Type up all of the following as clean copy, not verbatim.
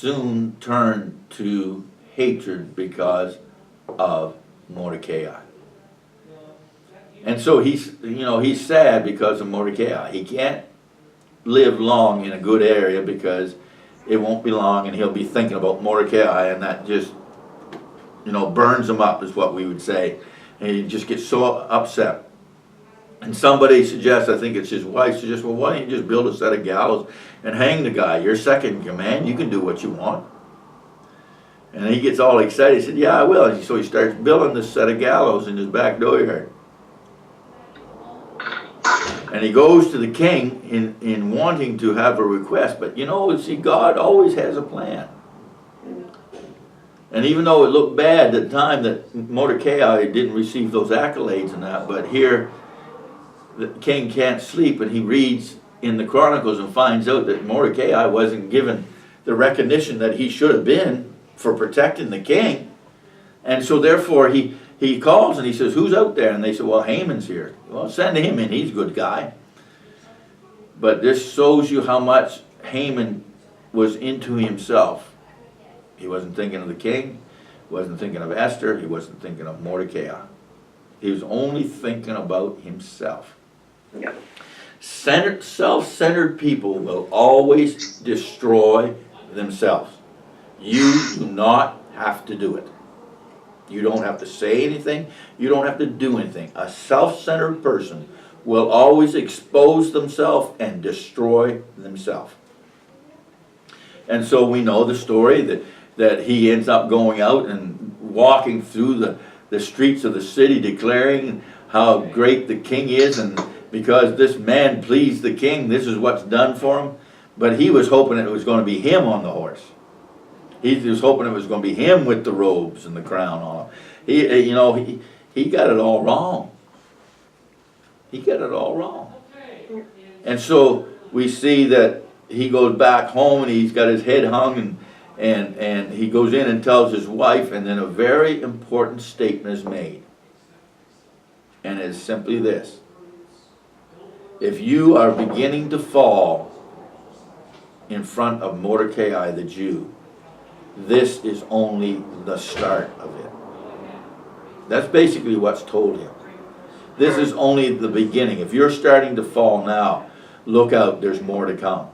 soon turned to hatred because of Mordecai. And so he's sad because of Mordecai. He can't live long in a good area because it won't be long and he'll be thinking about Mordecai, and that just, burns him up, is what we would say. And he just gets so upset. And somebody suggests, I think it's his wife, suggests, well, why don't you just build a set of gallows and hang the guy? You're second in command. You can do what you want. And he gets all excited. He said, yeah, I will. And so he starts building this set of gallows in his back dooryard. And he goes to the king in wanting to have a request. But see, God always has a plan. And even though it looked bad at the time that Mordecai didn't receive those accolades and that, but here the king can't sleep, and he reads in the Chronicles and finds out that Mordecai wasn't given the recognition that he should have been for protecting the king. And so therefore he calls and he says, who's out there? And they said, well, Haman's here. Well, send him in. He's a good guy. But this shows you how much Haman was into himself. He wasn't thinking of the king. He wasn't thinking of Esther. He wasn't thinking of Mordecai. He was only thinking about himself. Yep. Self-centered people will always destroy themselves. You do not have to do it. You don't have to say anything. You don't have to do anything. A self-centered person will always expose themselves and destroy themselves. And so we know the story that he ends up going out and walking through the streets of the city declaring how great the king is, and because this man pleased the king, this is what's done for him. But he was hoping it was going to be him on the horse. He was hoping it was going to be him with the robes and the crown on him. He got it all wrong. He got it all wrong. And so we see that he goes back home and he's got his head hung, and he goes in and tells his wife, and then a very important statement is made. And it's simply this: if you are beginning to fall in front of Mordecai the Jew, this is only the start of it. That's basically what's told him. This is only the beginning. If you're starting to fall now, look out, there's more to come.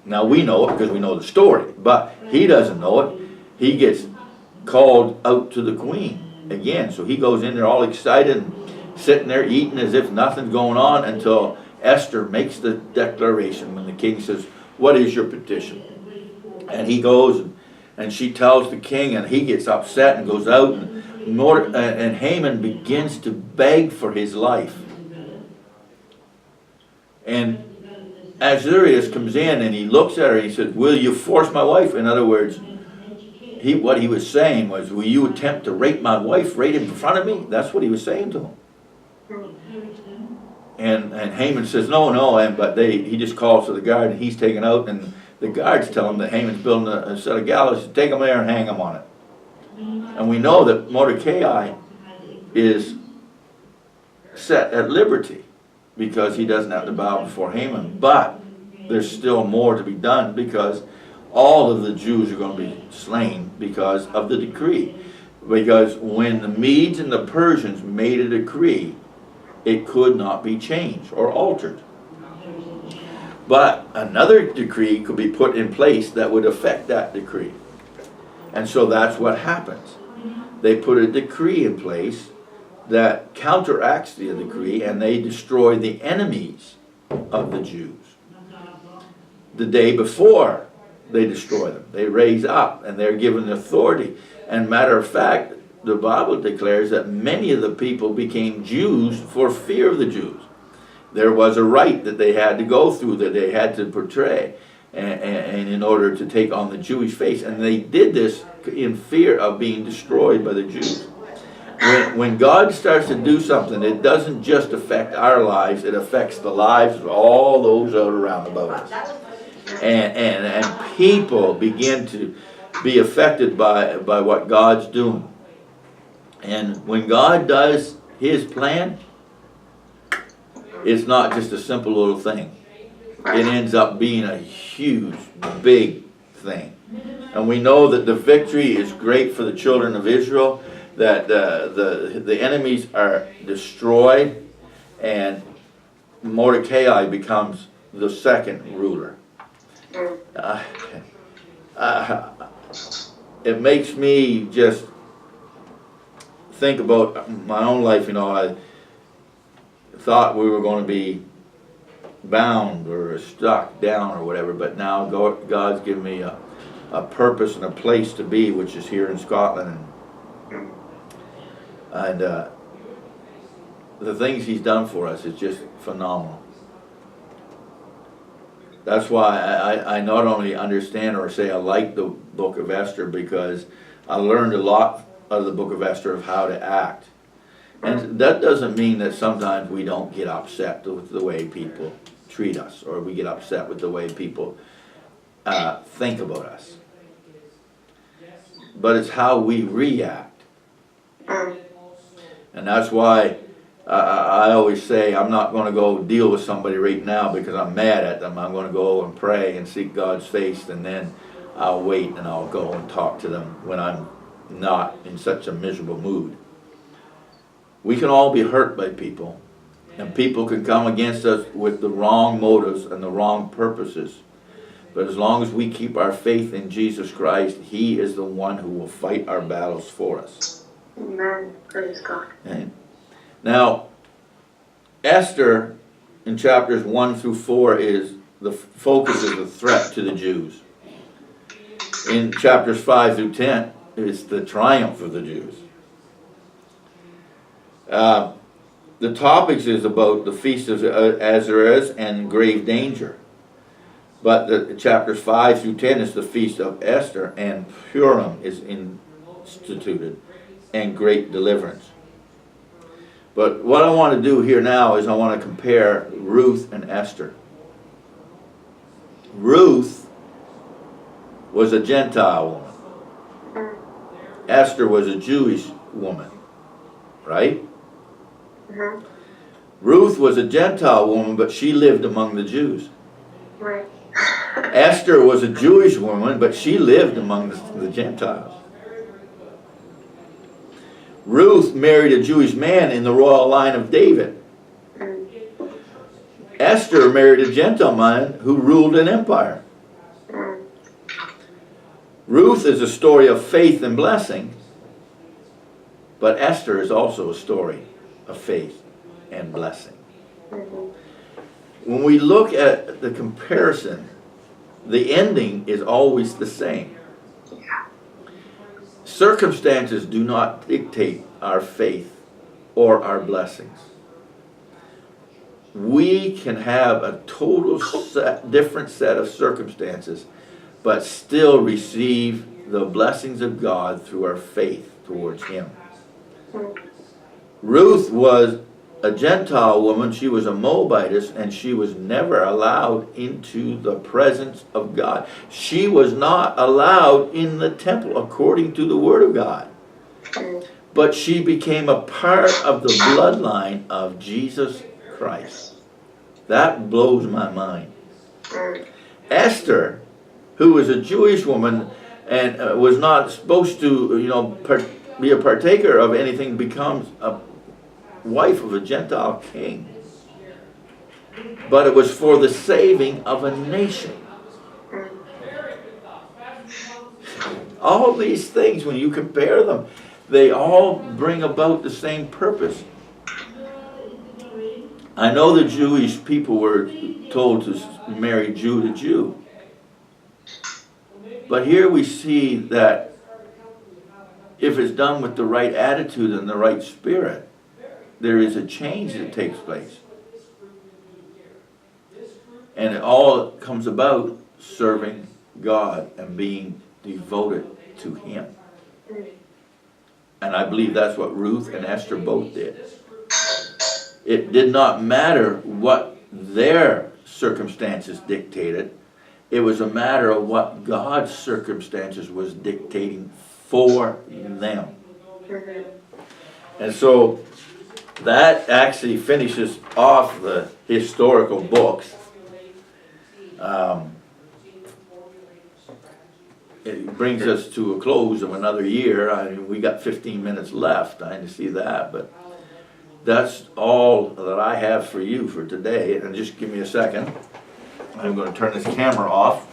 Now we know it because we know the story, but he doesn't know it. He gets called out to the queen again. So he goes in there all excited and sitting there eating as if nothing's going on until Esther makes the declaration when the king says, what is your petition? And he goes and she tells the king, and he gets upset and goes out, and Haman begins to beg for his life. And Azarias comes in and he looks at her and he says, will you force my wife? In other words, what he was saying was, will you attempt to rape my wife right in front of me? That's what he was saying to him. And Haman says, no, but he just calls to the guard, and he's taken out, and the guards tell him that Haman's building a set of gallows. Take him there and hang him on it. And we know that Mordecai is set at liberty because he doesn't have to bow before Haman. But there's still more to be done, because all of the Jews are going to be slain because of the decree. Because when the Medes and the Persians made a decree, it could not be changed or altered. But another decree could be put in place that would affect that decree. And so that's what happens. They put a decree in place that counteracts the decree, and they destroy the enemies of the Jews. The day before they destroy them, they raise up and they're given authority. And matter of fact, the Bible declares that many of the people became Jews for fear of the Jews. There was a rite that they had to go through, that they had to portray, and in order to take on the Jewish face. And they did this in fear of being destroyed by the Jews. When God starts to do something, it doesn't just affect our lives, it affects the lives of all those out around about us. And people begin to be affected by what God's doing. And when God does his plan, it's not just a simple little thing. It ends up being a huge, big thing. And we know that the victory is great for the children of Israel, that the enemies are destroyed, and Mordecai becomes the second ruler. It makes me just think about my own life. I thought we were going to be bound or stuck down or whatever, but now God's given me a purpose and a place to be, which is here in Scotland, and the things He's done for us is just phenomenal. That's why I not only understand or say I like the book of Esther, because I learned a lot of the book of Esther of how to act. And that doesn't mean that sometimes we don't get upset with the way people treat us, or we get upset with the way people think about us. But it's how we react. And that's why I always say I'm not going to go deal with somebody right now because I'm mad at them. I'm going to go and pray and seek God's face, and then I'll wait and I'll go and talk to them when I'm not in such a miserable mood. We can all be hurt by people, and people can come against us with the wrong motives and the wrong purposes. But as long as we keep our faith in Jesus Christ, He is the one who will fight our battles for us. Amen. Praise God. Okay. Now, Esther in chapters 1 through 4 is the focus is the threat to the Jews. In chapters 5 through 10 is the triumph of the Jews. The topics is about the feast of Azarez and grave danger. But the chapters 5 through 10 is the feast of Esther, and Purim is instituted, and great deliverance. But what I want to do here now is I want to compare Ruth and Esther. Ruth was a Gentile woman. Esther was a Jewish woman, right? Mm-hmm. Ruth was a Gentile woman, but she lived among the Jews. Right. Esther was a Jewish woman, but she lived among the Gentiles. Ruth married a Jewish man in the royal line of David. Esther married a Gentile man who ruled an empire. Ruth is a story of faith and blessing, but Esther is also a story of faith and blessing. When we look at the comparison, the ending is always the same. Circumstances do not dictate our faith or our blessings. We can have a total different set of circumstances, but still receive the blessings of God through our faith towards Him. Ruth was a Gentile woman. She was a Moabitess, and she was never allowed into the presence of God. She was not allowed in the temple according to the Word of God. But she became a part of the bloodline of Jesus Christ. That blows my mind. Esther, who was a Jewish woman and was not supposed to, be a partaker of anything, becomes a wife of a Gentile king. But it was for the saving of a nation. All these things, when you compare them, they all bring about the same purpose. I know the Jewish people were told to marry Jew to Jew. But here we see that if it's done with the right attitude and the right spirit, there is a change that takes place. And it all comes about serving God and being devoted to Him. And I believe that's what Ruth and Esther both did. It did not matter what their circumstances dictated. It was a matter of what God's circumstances was dictating for them. And so that actually finishes off the historical books. it brings us to a close of another year. I mean, we got 15 minutes left, I see that, but that's all that I have for you for today, and just give me a second. I'm gonna turn this camera off.